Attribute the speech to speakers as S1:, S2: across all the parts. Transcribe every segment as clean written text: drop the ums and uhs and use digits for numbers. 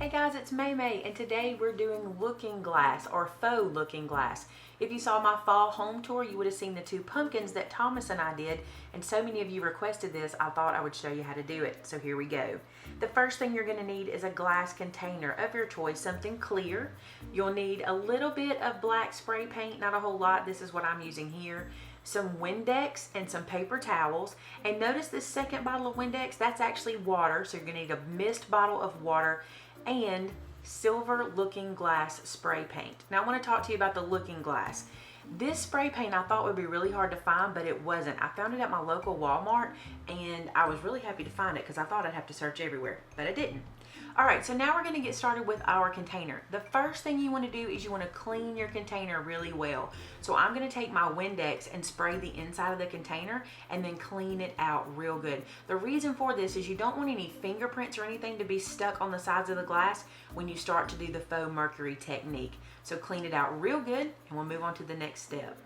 S1: Hey guys, it's Maymay, and today we're doing looking glass or faux looking glass. If you saw my fall home tour, you would have seen the two pumpkins that Thomas and I did, and so many of you requested this, I thought I would show you how to do it. So here we go. The first thing you're going to need is a glass container of your choice, something clear. You'll need a little bit of black spray paint, not a whole lot. This is what I'm using here. Some Windex and some paper towels. And notice this second bottle of Windex, that's actually water, so you're going to need a mist bottle of water and silver looking glass spray paint. Now I want to talk to you about the looking glass. This spray paint I thought would be really hard to find, but it wasn't. I found it at my local Walmart and I was really happy to find it because I thought I'd have to search everywhere, but I didn't. Alright, so now we're going to get started with our container. The first thing you want to do is you want to clean your container really well. So I'm going to take my Windex and spray the inside of the container and then clean it out real good. The reason for this is you don't want any fingerprints or anything to be stuck on the sides of the glass when you start to do the Faux Mercury technique. So clean it out real good and we'll move on to the next step.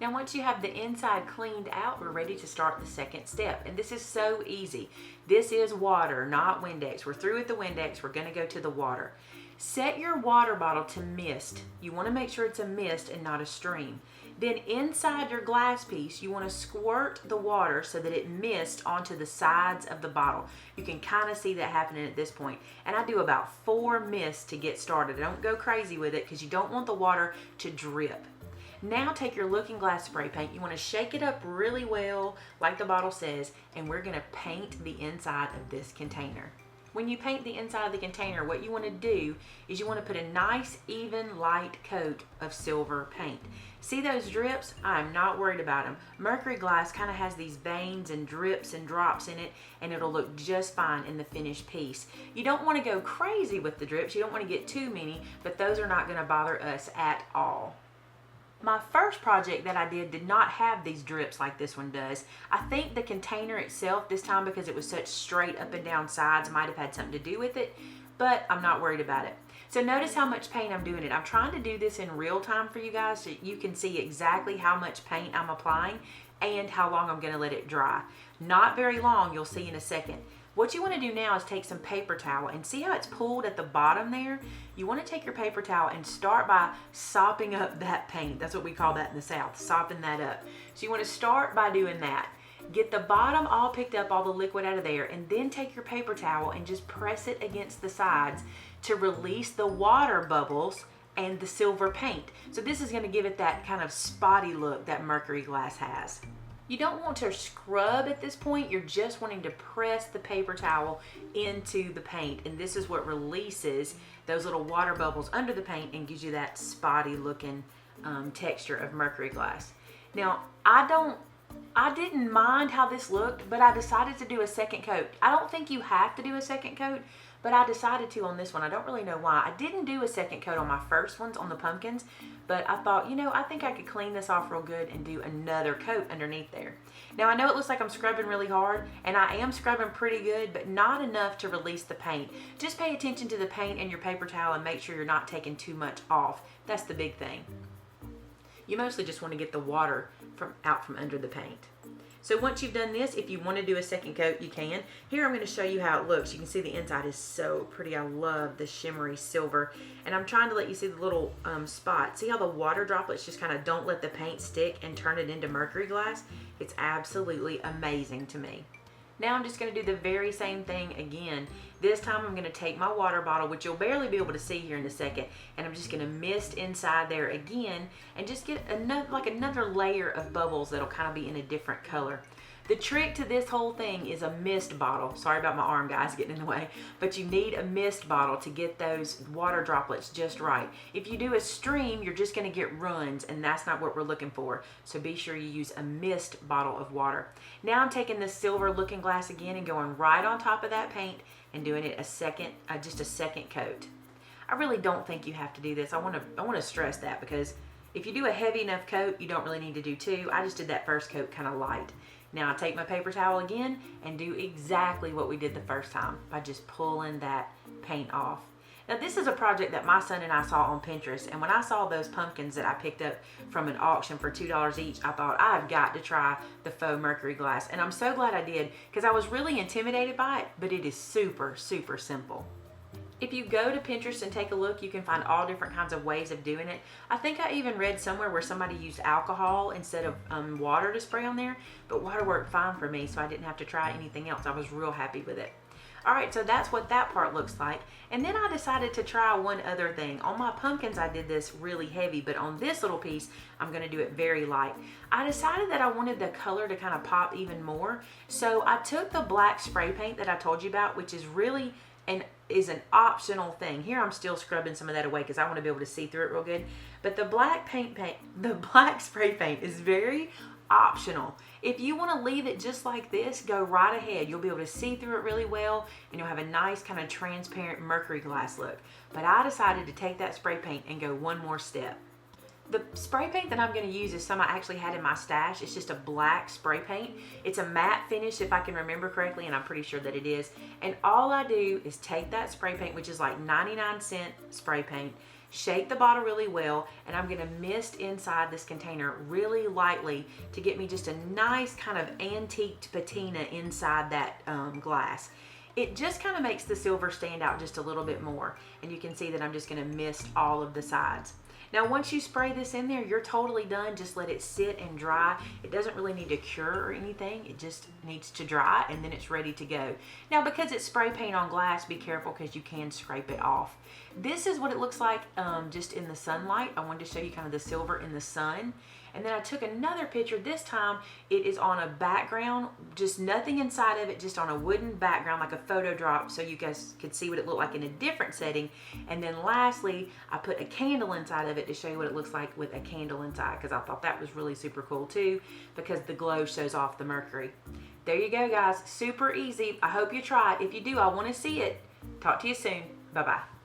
S1: Now once you have the inside cleaned out, we're ready to start the second step. And this is so easy. This is water, not Windex. We're through with the Windex, we're gonna go to the water. Set your water bottle to mist. You wanna make sure it's a mist and not a stream. Then inside your glass piece, you wanna squirt the water so that it mists onto the sides of the bottle. You can kind of see that happening at this point. And I do about 4 mists to get started. Don't go crazy with it because you don't want the water to drip. Now take your looking glass spray paint. You want to shake it up really well, like the bottle says, and we're going to paint the inside of this container. When you paint the inside of the container, what you want to do is you want to put a nice, even, light coat of silver paint. See those drips? I'm not worried about them. Mercury glass kind of has these veins and drips and drops in it, and it'll look just fine in the finished piece. You don't want to go crazy with the drips. You don't want to get too many, but those are not going to bother us at all. My first project that I did not have these drips like this one does. I think the container itself this time, because it was such straight up and down sides, might have had something to do with it, but I'm not worried about it. So notice how much paint I'm doing it. I'm trying to do this in real time for you guys so you can see exactly how much paint I'm applying and how long I'm going to let it dry. Not very long, you'll see in a second. What you want to do now is take some paper towel and see how it's pulled at the bottom there? You want to take your paper towel and start by sopping up that paint. That's what we call that in the South, sopping that up. So you want to start by doing that. Get the bottom all picked up, all the liquid out of there, and then take your paper towel and just press it against the sides to release the water bubbles and the silver paint. So this is going to give it that kind of spotty look that Mercury glass has. You don't want to scrub at this point, you're just wanting to press the paper towel into the paint, and this is what releases those little water bubbles under the paint and gives you that spotty looking texture of Mercury glass. Now, I didn't mind how this looked, but I decided to do a second coat. I don't think you have to do a second coat, but I decided to on this one. I don't really know why. I didn't do a second coat on my first ones on the pumpkins, but I thought, you know, I think I could clean this off real good and do another coat underneath there. Now I know it looks like I'm scrubbing really hard, and I am scrubbing pretty good, but not enough to release the paint. Just pay attention to the paint in your paper towel and make sure you're not taking too much off. That's the big thing. You mostly just want to get the water out from under the paint. So once you've done this, if you want to do a second coat, you can. Here I'm going to show you how it looks. You can see the inside is so pretty. I love the shimmery silver. And I'm trying to let you see the little spots. See how the water droplets just kind of don't let the paint stick and turn it into Mercury glass? It's absolutely amazing to me. Now I'm just going to do the very same thing again. This time I'm going to take my water bottle, which you'll barely be able to see here in a second, and I'm just going to mist inside there again and just get another layer of bubbles that'll kind of be in a different color. The trick to this whole thing is a mist bottle. Sorry about my arm, guys, getting in the way. But you need a mist bottle to get those water droplets just right. If you do a stream, you're just going to get runs, and that's not what we're looking for. So be sure you use a mist bottle of water. Now I'm taking this silver looking glass again and going right on top of that paint and doing it just a second coat. I really don't think you have to do this. I want to stress that, because if you do a heavy enough coat, you don't really need to do 2. I just did that first coat kind of light. Now I take my paper towel again and do exactly what we did the first time by just pulling that paint off. Now this is a project that my son and I saw on Pinterest, and when I saw those pumpkins that I picked up from an auction for $2 each, I thought I've got to try the Faux Mercury glass, and I'm so glad I did because I was really intimidated by it, but it is super, super simple. If you go to Pinterest and take a look, you can find all different kinds of ways of doing it. I think I even read somewhere where somebody used alcohol instead of water to spray on there, but water worked fine for me, so I didn't have to try anything else. I was real happy with it. All right, so that's what that part looks like. And then I decided to try one other thing. On my pumpkins, I did this really heavy, but on this little piece, I'm gonna do it very light. I decided that I wanted the color to kind of pop even more. So I took the black spray paint that I told you about, which is really is an optional thing. Here I'm still scrubbing some of that away because I want to be able to see through it real good. But the black spray paint is very optional. If you want to leave it just like this, go right ahead. You'll be able to see through it really well, and you'll have a nice kind of transparent mercury glass look. But I decided to take that spray paint and go one more step. The spray paint that I'm going to use is some I actually had in my stash. It's just a black spray paint. It's a matte finish if I can remember correctly, and I'm pretty sure that it is. And all I do is take that spray paint, which is like 99-cent spray paint, shake the bottle really well, and I'm going to mist inside this container really lightly to get me just a nice kind of antiqued patina inside that glass. It just kind of makes the silver stand out just a little bit more, and you can see that I'm just going to mist all of the sides. Now once you spray this in there, you're totally done. Just let it sit and dry. It doesn't really need to cure or anything. It just needs to dry, and then it's ready to go. Now because it's spray paint on glass, be careful because you can scrape it off. This is what it looks like just in the sunlight. I wanted to show you kind of the silver in the sun. And then I took another picture. This time it is on a background, just nothing inside of it, just on a wooden background, like a photo drop, so you guys could see what it looked like in a different setting. And then lastly, I put a candle inside of it to show you what it looks like with a candle inside, because I thought that was really super cool too, because the glow shows off the mercury. There you go, guys. Super easy. I hope you try it. If you do, I want to see it. Talk to you soon. Bye-bye.